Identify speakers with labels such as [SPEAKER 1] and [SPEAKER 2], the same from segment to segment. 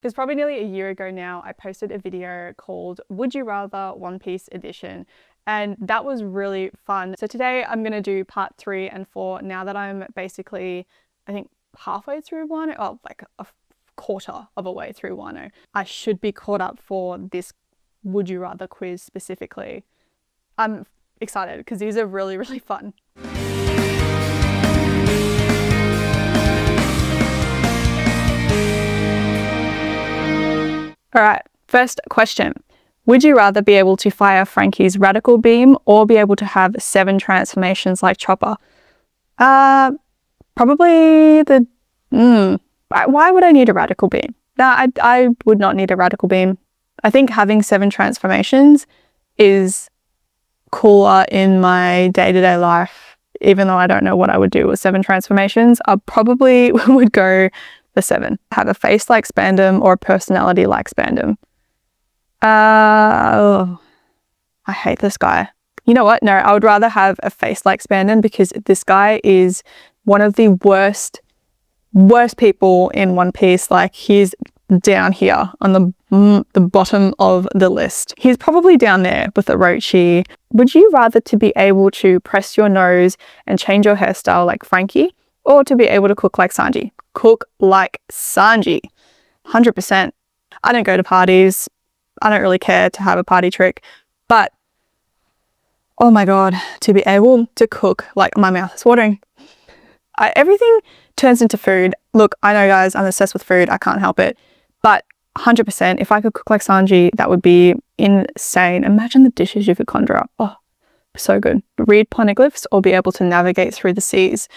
[SPEAKER 1] It's probably nearly a year ago now, I posted a video called Would You Rather One Piece Edition, and that was really fun. So today I'm going to do part 3 and 4 now that I'm basically, I think, halfway through one, or like a quarter of a way through one. I should be caught up for this Would You Rather quiz specifically. I'm excited because these are really, really fun. All right, first question. Would you rather be able to fire Frankie's radical beam or be able to have 7 transformations like Chopper? Probably the... Why would I need a radical beam? No, I would not need a radical beam. I think having 7 transformations is cooler in my day-to-day life. Even though I don't know what I would do with 7 transformations, I probably would go for 7. Have a face like Spandam or a personality like Spandam. I hate this guy. You know what? No, I would rather have a face like Spandam because this guy is one of the worst people in One Piece. Like, he's down here on the bottom of the list. He's probably down there with Orochi. Would you rather to be able to press your nose and change your hairstyle like Frankie, or to be able to cook like Sanji? Cook like Sanji. 100%. I don't go to parties. I don't really care to have a party trick, but oh my God, to be able to cook, like, my mouth is watering. Everything turns into food. Look, I know, guys, I'm obsessed with food. I can't help it. But 100%, if I could cook like Sanji, that would be insane. Imagine the dishes you could conjure up. Oh, so good. Read poneglyphs or be able to navigate through the seas.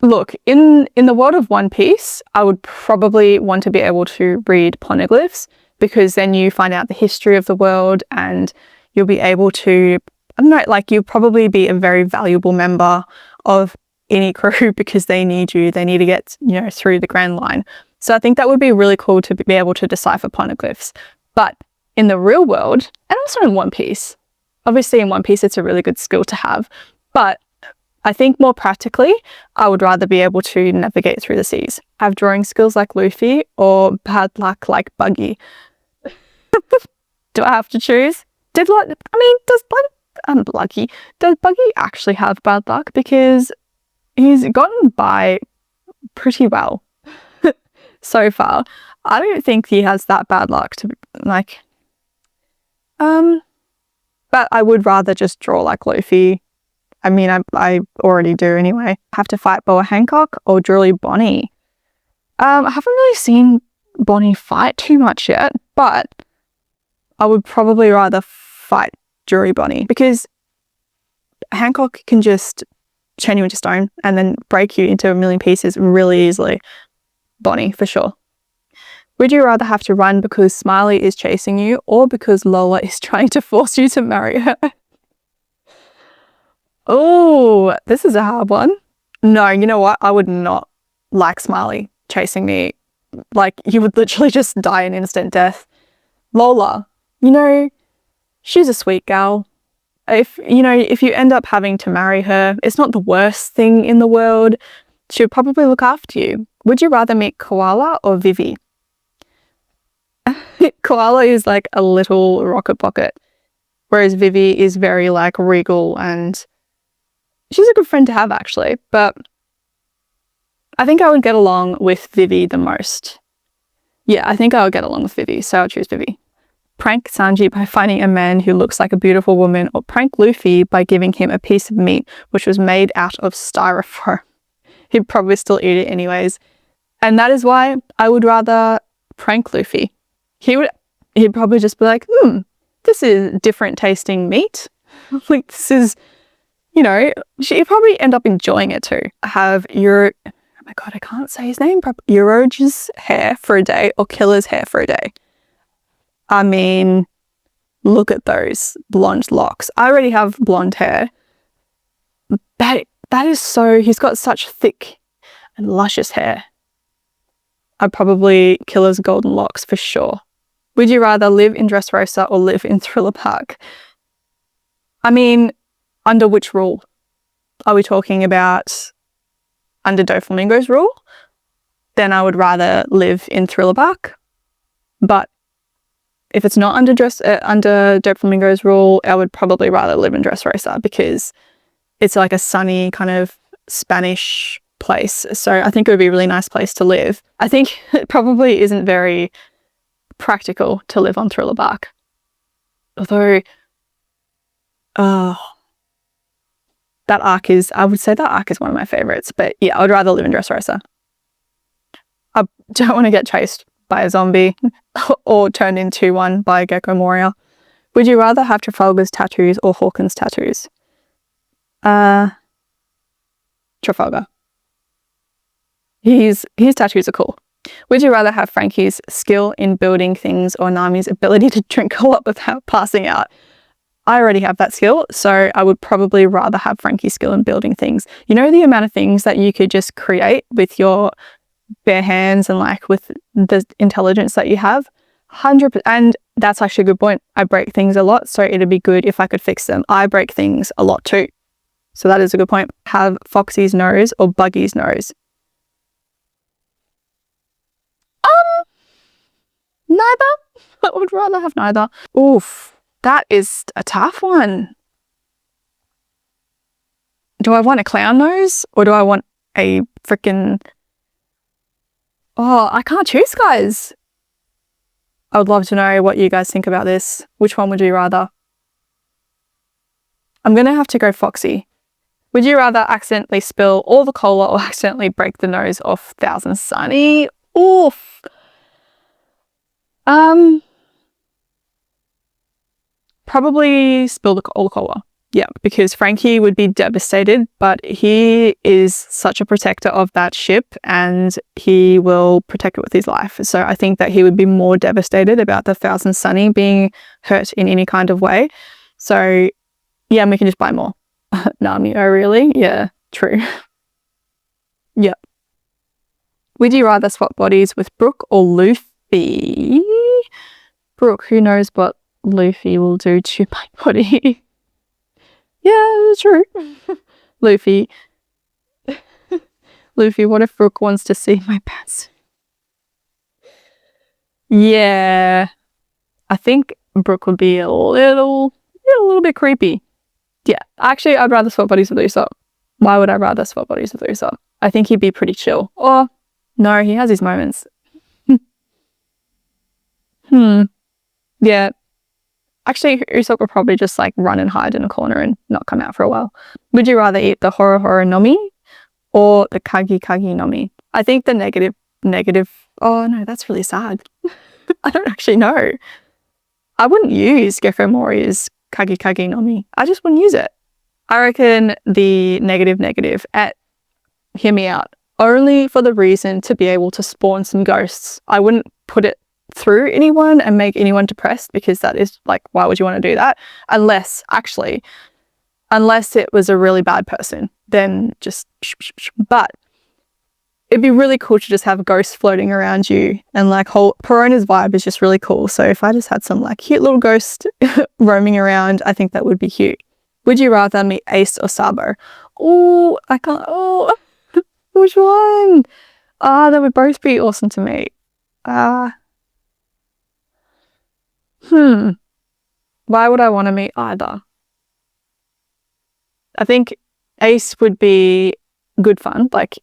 [SPEAKER 1] Look, in the world of One Piece, I would probably want to be able to read poneglyphs because then you find out the history of the world and you'll be able to, I don't know, like, you'll probably be a very valuable member of any crew because they need you. They need to get, through the Grand Line. So I think that would be really cool to be able to decipher poneglyphs. But in the real world, and also in One Piece, obviously in One Piece it's a really good skill to have, but I think more practically, I would rather be able to navigate through the seas. Have drawing skills like Luffy or bad luck like Buggy. Do I have to choose? Does Buggy actually have bad luck? Because he's gotten by pretty well so far. I don't think he has that bad luck to but I would rather just draw like Luffy. I mean, I already do anyway. Have to fight Boa Hancock or Drully Bonnie? I haven't really seen Bonnie fight too much yet, but I would probably rather fight Drully Bonnie because Hancock can just turn you into stone and then break you into a million pieces really easily. Bonnie, for sure. Would you rather have to run because Smiley is chasing you or because Lola is trying to force you to marry her? Oh, this is a hard one. No, you know what? I would not like Smiley chasing me. Like, he would literally just die an instant death. Lola, she's a sweet gal. If you end up having to marry her, it's not the worst thing in the world. She'll probably look after you. Would you rather meet Koala or Vivi? Koala is like a little rocket pocket, whereas Vivi is very like regal, and she's a good friend to have actually, but I think I would get along with Vivi the most. Yeah, I think I would get along with Vivi, so I'll choose Vivi. Prank Sanji by finding a man who looks like a beautiful woman, or prank Luffy by giving him a piece of meat which was made out of styrofoam. He'd probably still eat it anyways. And that is why I would rather prank Luffy. He'd probably just be like, this is different tasting meat. Like, this is, she'd probably end up enjoying it too. Have oh my God, I can't say his name properly. Euroge's hair for a day or Killer's hair for a day. I mean, look at those blonde locks. I already have blonde hair. That is so, he's got such thick and luscious hair. I'd probably Killer's golden locks for sure. Would you rather live in Dressrosa or live in Thriller Park? I mean, under which rule? Are we talking about under Doflamingo's rule? then I would rather live in Thriller Bark. But if it's not under Doflamingo's rule, I would probably rather live in Dressrosa because it's like a sunny kind of Spanish place. So I think it would be a really nice place to live. I think it probably isn't very practical to live on Thriller Bark. Although, I would say that arc is one of my favorites. But yeah, I would rather live in Dressrosa. I don't want to get chased by a zombie or turned into one by Gecko Moria. Would you rather have Trafalgar's tattoos or Hawkins' tattoos? Trafalgar. His tattoos are cool. Would you rather have Frankie's skill in building things or Nami's ability to drink a lot without passing out? I already have that skill, so I would probably rather have Frankie's skill in building things. You know the amount of things that you could just create with your bare hands and like with the intelligence that you have? 100%. And that's actually a good point. I break things a lot, so it'd be good if I could fix them. I break things a lot too. So that is a good point. Have Foxy's nose or Buggy's nose? Neither. I would rather have neither. Oof, that is a tough one. Do I want a clown nose or do I want a freaking... Oh, I can't choose, guys. I would love to know what you guys think about this. Which one would you rather? I'm going to have to go Foxy. Would you rather accidentally spill all the cola or accidentally break the nose off Thousand Sunny? Oof. Probably spill all the cola. Yeah, because Frankie would be devastated, but he is such a protector of that ship and he will protect it with his life. So I think that he would be more devastated about the Thousand Sunny being hurt in any kind of way. So yeah, and we can just buy more. Nami, oh really? Yeah, true. Yep. Would you rather swap bodies with Brooke or Luffy? Brooke, who knows what Luffy will do to my body? Yeah, true. Luffy. Luffy, what if Brooke wants to see my pants? Yeah. I think Brooke would be a little bit creepy. Yeah. Actually, I'd rather swap bodies with Usopp. Why would I rather swap bodies with Usopp? I think he'd be pretty chill. Or, no, he has his moments. Yeah. Actually, Usopp would probably just like run and hide in a corner and not come out for a while. Would you rather eat the Horo Horo Nomi or the Kagi Kagi Nomi? I think the negative. Oh no, that's really sad. I don't actually know. I wouldn't use Gecko Moria's Kagi Kagi Nomi. I just wouldn't use it. I reckon the negative, hear me out, only for the reason to be able to spawn some ghosts. I wouldn't put it through anyone and make anyone depressed because that is like, why would you want to do that? Unless it was a really bad person, then just, but it'd be really cool to just have ghosts floating around you and like whole Perona's vibe is just really cool. So if I just had some like cute little ghost roaming around, I think that would be cute. Would you rather meet Ace or Sabo? Oh, I can't, which one? That would both be awesome to meet. Why would I want to meet either? I think Ace would be good fun. Like,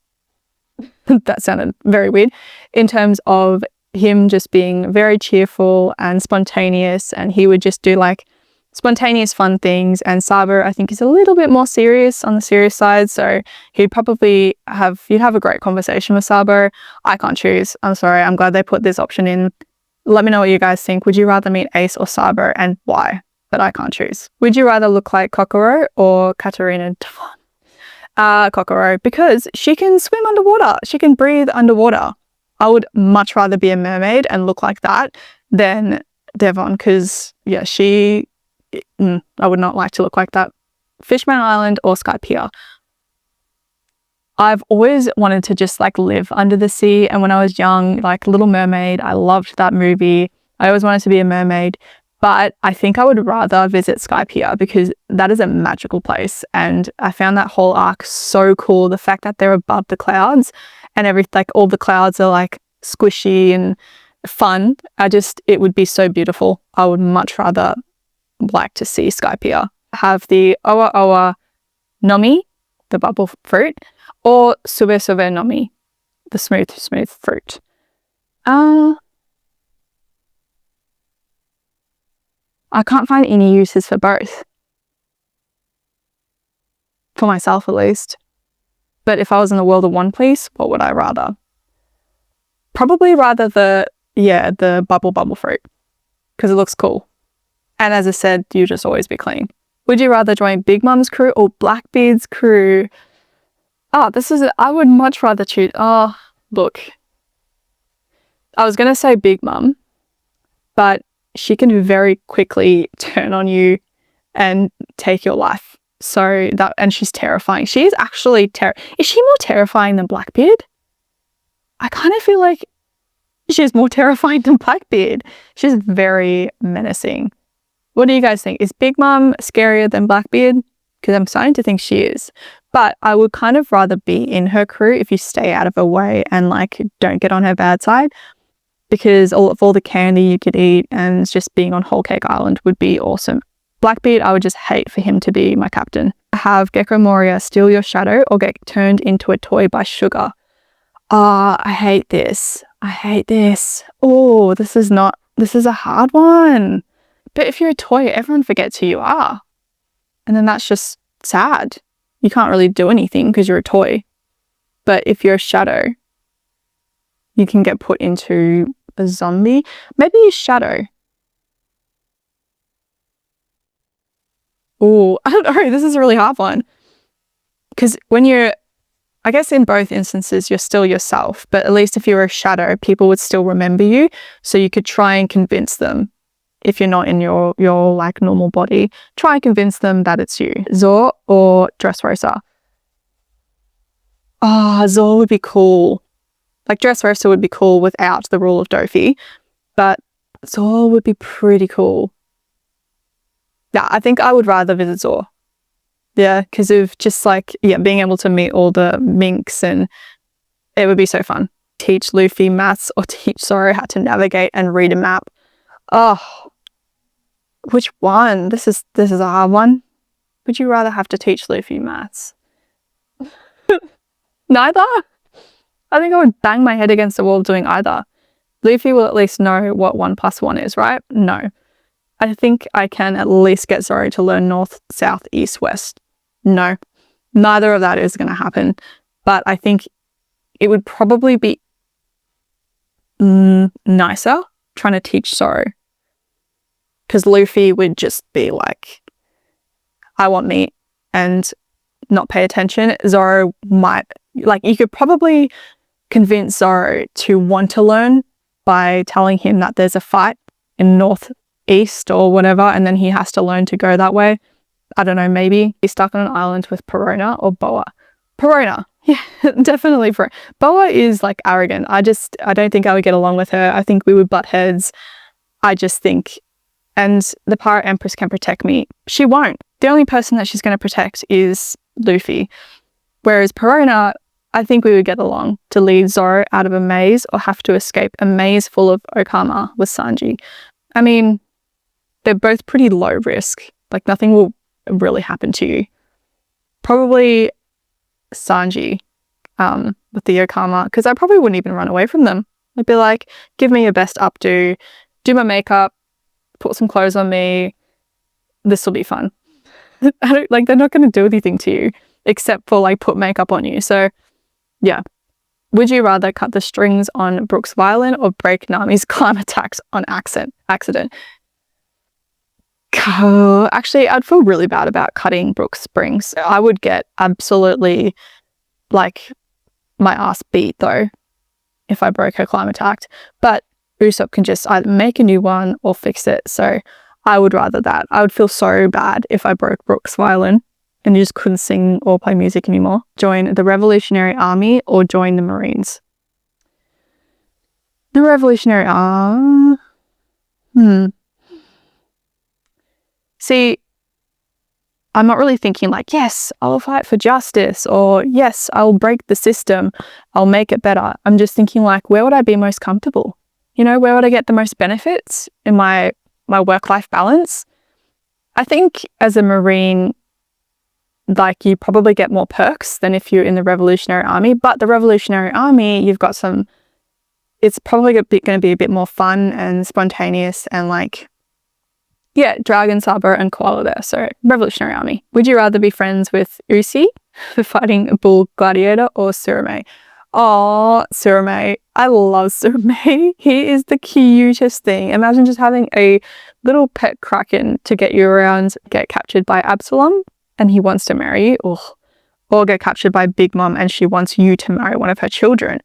[SPEAKER 1] that sounded very weird. In terms of him just being very cheerful and spontaneous, and he would just do like spontaneous fun things. And Sabo, I think, is a little bit more serious on the serious side. So you'd have a great conversation with Sabo. I can't choose. I'm sorry. I'm glad they put this option in. Let me know what you guys think. Would you rather meet Ace or Sabo and why? But I can't choose. Would you rather look like Kokoro or Katarina Devon? Kokoro, because she can swim underwater. She can breathe underwater. I would much rather be a mermaid and look like that than Devon because, yeah, I would not like to look like that. Fishman Island or Skypiea. I've always wanted to just like live under the sea. And when I was young, like Little Mermaid, I loved that movie. I always wanted to be a mermaid, but I think I would rather visit Skypiea because that is a magical place. And I found that whole arc so cool. The fact that they're above the clouds and like all the clouds are like squishy and fun. It would be so beautiful. I would much rather like to see Skypiea have the Owa Owa Nomi, the bubble fruit, or Sube Sube Nomi, the smooth fruit. I can't find any uses for both. For myself, at least. But if I was in the world of One Piece, what would I rather? Probably rather the bubble fruit, because it looks cool. And as I said, you just always be clean. Would you rather join Big Mum's crew or Blackbeard's crew? I would much rather choose, look. I was going to say Big Mum, but she can very quickly turn on you and take your life. And she's terrifying. She is actually is she more terrifying than Blackbeard? I kind of feel like she's more terrifying than Blackbeard. She's very menacing. What do you guys think? Is Big Mum scarier than Blackbeard? Because I'm starting to think she is. But I would kind of rather be in her crew if you stay out of her way and like don't get on her bad side. Because all the candy you could eat and just being on Whole Cake Island would be awesome. Blackbeard, I would just hate for him to be my captain. Have Gecko Moria steal your shadow or get turned into a toy by Sugar. I hate this. Oh, this is a hard one. But if you're a toy, everyone forgets who you are. And then that's just sad. You can't really do anything because you're a toy. But if you're a shadow, you can get put into a zombie. Maybe a shadow. Oh, I don't know. This is a really hard one. Because I guess in both instances, you're still yourself. But at least if you were a shadow, people would still remember you. So you could try and convince them. If you're not in your like normal body, try and convince them that it's you. Zor or Dressrosa? Zor would be cool. Like Dressrosa would be cool without the rule of Dofi, but Zor would be pretty cool. Yeah, I think I would rather visit Zor. Yeah, because of just like, being able to meet all the minks, and it would be so fun. Teach Luffy maths or teach Zoro how to navigate and read a map. Which one? This is a hard one. Would you rather have to teach Luffy maths? Neither. I think I would bang my head against the wall doing either. Luffy will at least know what 1 + 1 is, right? No. I think I can at least get Zoro to learn north, south, east, west. No. Neither of that is going to happen. But I think it would probably be nicer trying to teach Zoro. Because Luffy would just be like, I want meat, and not pay attention. Zoro might, like, you could probably convince Zoro to want to learn by telling him that there's a fight in northeast or whatever, and then he has to learn to go that way. I don't know, maybe he's stuck on an island with Perona or Boa. Perona. Yeah, definitely. Boa is like arrogant. I don't think I would get along with her. I think we would butt heads. I just think, and the Pirate Empress can protect me. She won't. The only person that she's going to protect is Luffy. Whereas Perona, I think we would get along to lead Zoro out of a maze or have to escape a maze full of Okama with Sanji. I mean, they're both pretty low risk. Like, nothing will really happen to you. Probably Sanji with the Okama, because I probably wouldn't even run away from them. I'd be like, give me your best updo, do my makeup, put some clothes on me. This will be fun. They're not going to do anything to you except for like put makeup on you. So yeah. Would you rather cut the strings on Brook's violin or break Nami's climb attacks on accident? Actually, I'd feel really bad about cutting Brook's strings. I would get absolutely like my ass beat though if I broke her climb attack. But Usopp can just either make a new one or fix it. So I would rather that. I would feel so bad if I broke Brook's violin and you just couldn't sing or play music anymore. Join the Revolutionary Army or join the Marines? The Revolutionary Army. See, I'm not really thinking like, yes, I'll fight for justice, or yes, I'll break the system, I'll make it better. I'm just thinking like, where would I be most comfortable? You know, where would I get the most benefits in my work-life balance? I think as a Marine, like you probably get more perks than if you're in the Revolutionary Army, but the Revolutionary Army, you've got some, it's probably going to be a bit more fun and spontaneous and like, yeah, Dragon Saber and Koala Bear. So Revolutionary Army. Would you rather be friends with Usi for fighting a bull gladiator or Surume? Oh, Surume. I love Surume. He is the cutest thing. Imagine just having a little pet kraken to get you around, get captured by Absalom and he wants to marry you. Ugh. Or get captured by Big Mom and she wants you to marry one of her children.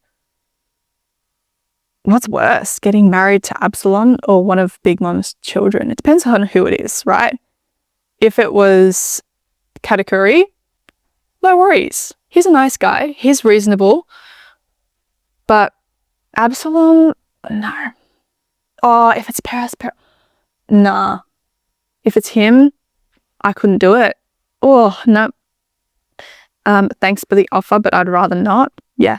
[SPEAKER 1] What's worse, getting married to Absalom or one of Big Mom's children? It depends on who it is, right? If it was Katakuri, no worries. He's a nice guy. He's reasonable. But Absalom, no. Oh, if it's Paris, nah. If it's him, I couldn't do it. Oh, no. Thanks for the offer, but I'd rather not. Yeah.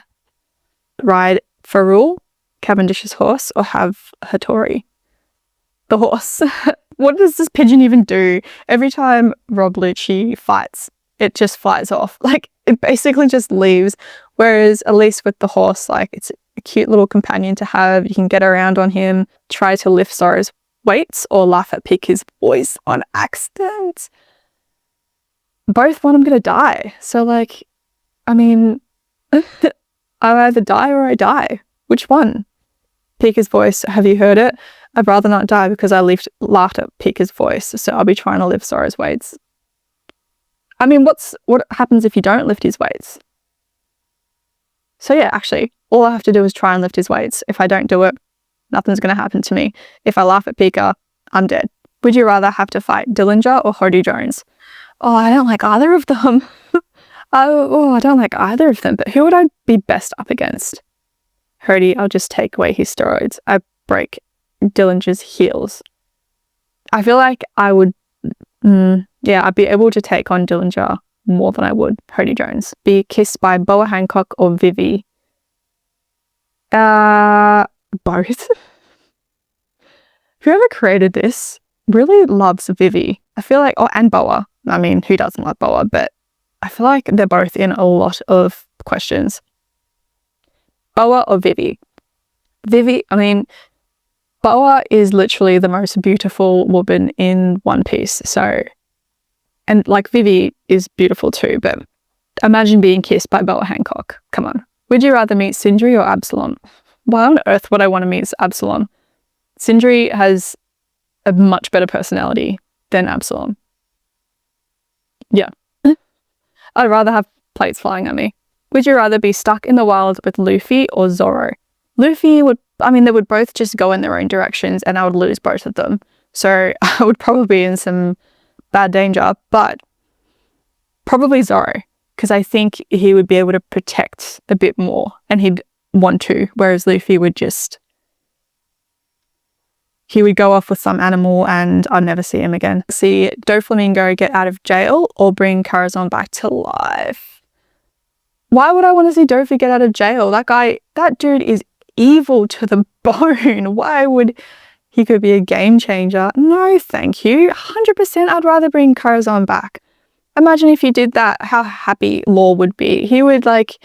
[SPEAKER 1] Ride Farul, Cavendish's horse, or have Hattori, the horse. What does this pigeon even do? Every time Rob Lucci fights, it just flies off. Like, it basically just leaves. Whereas at least with the horse, like, it's a cute little companion to have. You can get around on him, try to lift Zoro's weights, or laugh at Pika's voice on accident. Both one, I'm gonna die. So, like, I mean, I either die or I die. Which one? Pika's voice, have you heard it? I'd rather not die because I laughed at Pika's voice, so I'll be trying to lift Zoro's weights. I mean, what happens if you don't lift his weights? So yeah, actually, all I have to do is try and lift his weights. If I don't do it, nothing's going to happen to me. If I laugh at Pika, I'm dead. Would you rather have to fight Dillinger or Hody Jones? Oh, I don't like either of them. I don't like either of them, but who would I be best up against? Hody, I'll just take away his steroids. I break Dillinger's heels. I feel like I would, I'd be able to take on Dillinger more than I would Hody Jones. Be kissed by Boa Hancock or Vivi? Both. Whoever created this really loves Vivi. I feel like, and Boa. I mean, who doesn't love Boa? But I feel like they're both in a lot of questions. Boa or Vivi? Vivi, I mean, Boa is literally the most beautiful woman in One Piece. So, and like Vivi is beautiful too, but imagine being kissed by Boa Hancock. Come on. Would you rather meet Sindri or Absalom? Why on earth would I want to meet Absalom? Sindri has a much better personality than Absalom. Yeah. I'd rather have plates flying at me. Would you rather be stuck in the wild with Luffy or Zoro? Luffy would, they would both just go in their own directions and I would lose both of them. So I would probably be in some bad danger, but probably Zoro, because I think he would be able to protect a bit more and he'd want to, whereas Luffy would he would go off with some animal and I'd never see him again. See Doflamingo get out of jail or bring Corazon back to life. Why would I want to see Dofi get out of jail? That dude is evil to the bone. Why would he could be a game changer? No, thank you. 100% I'd rather bring Corazon back. Imagine if he did that, how happy Law would be. He would that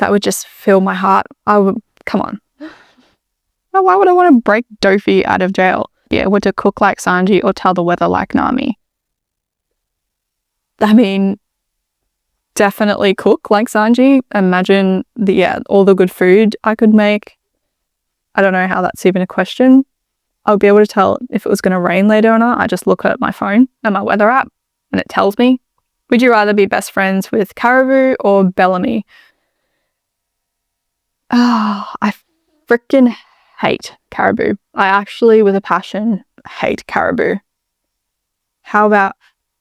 [SPEAKER 1] would just fill my heart. Come on. Why would I want to break Dofi out of jail? Yeah, would to cook like Sanji or tell the weather like Nami? I mean, definitely cook like Sanji. Imagine all the good food I could make. I don't know how that's even a question. I would be able to tell if it was going to rain later or not. I just look at my phone and my weather app and it tells me. Would you rather be best friends with Caribou or Bellamy? Oh, I freaking hate Caribou. I actually, with a passion, hate Caribou. How about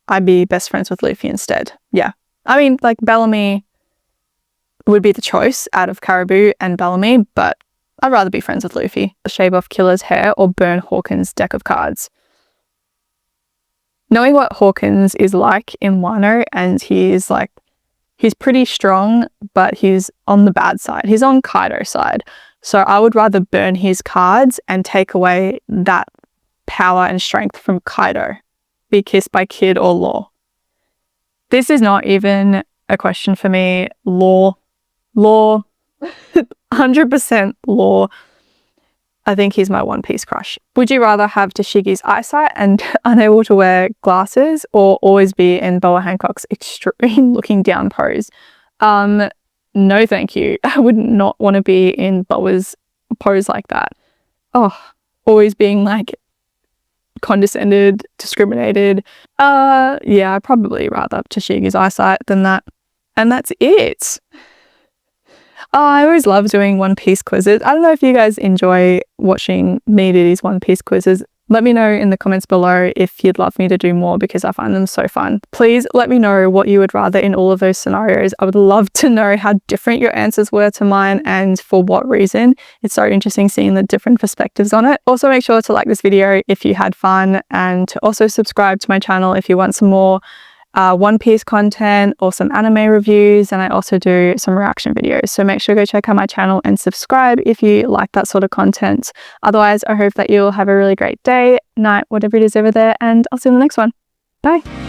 [SPEAKER 1] I be best friends with Luffy instead? Yeah. I mean, Bellamy would be the choice out of Caribou and Bellamy, but I'd rather be friends with Luffy. Shave off Killer's hair or burn Hawkins' deck of cards. knowing what Hawkins is like in Wano, and he's pretty strong, but he's on the bad side. He's on Kaido's side. So I would rather burn his cards and take away that power and strength from Kaido. Be kissed by Kid or Law. This is not even a question for me. Law, 100% Law. I think he's my One Piece crush. Would you rather have Tashigi's eyesight and unable to wear glasses, or always be in Boa Hancock's extreme looking down pose? No, thank you. I would not want to be in Boa's pose like that. Oh, always being like condescended, discriminated. Yeah, I'd probably rather Tashigi's eyesight than that. And that's it. Oh, I always love doing One Piece quizzes. I don't know if you guys enjoy watching me do these One Piece quizzes. Let me know in the comments below if you'd love me to do more, because I find them so fun. Please let me know what you would rather in all of those scenarios. I would love to know how different your answers were to mine and for what reason. It's so interesting seeing the different perspectives on it. Also, make sure to like this video if you had fun, and to also subscribe to my channel if you want some more One Piece content or some anime reviews, and I also do some reaction videos, so make sure to go check out my channel and subscribe if you like that sort of content. Otherwise, I hope that you'll have a really great day, night, whatever it is over there, and I'll see you in the next one. Bye.